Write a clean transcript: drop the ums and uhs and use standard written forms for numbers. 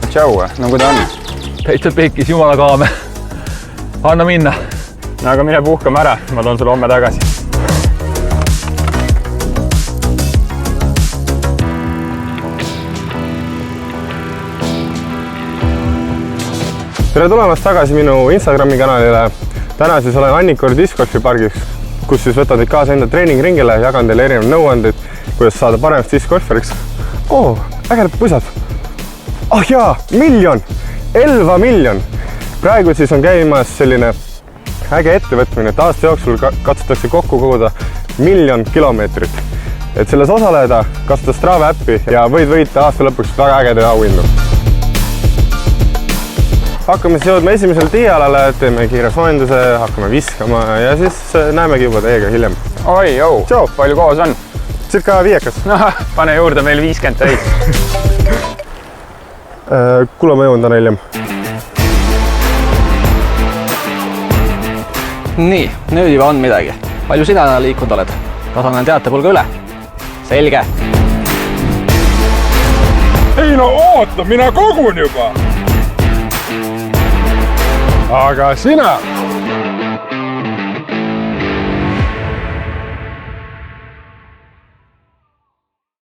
Tšau, no kui ta on? Täitsa pekkis, jumala kaame. Anna minna. No aga mine puhkame ära, ma toon sulle homme tagasi. Tere tulemast tagasi minu Instagrami kanalile. Täna siis olen Annikuri discgolfi pargis, kus siis võtan teid kaasa enda treeningringile, jagan teile erinevad nõuanded, kuidas saada paremast discgolferiks. Ägedad pusad. Ah jaa, Elva miljon. Praegu siis on käimas selline äge ettevõtmine, et aasta jooksul katsutakse kokku koguda 1 000 000 kilomeetrit. Et selles osaleda, kasuta Strava äppi ja võid võita aasta lõpuks väga ägede auhindu. Hakkame siis jõudma esimesele tiialale, teeme kiire soojenduse, hakkame viskama ja siis näemegi juba teiega hiljem. Oi, jou, palju koos on? Circa 5. Pane juurde meil 50 täis. Kuule, ma jõuan täna hiljem. Nii, nüüd juba on midagi. Palju sina liikunud oled? Kas annan teatepulga üle? Selge. Ei no oota, mina kogun juba! Aga sina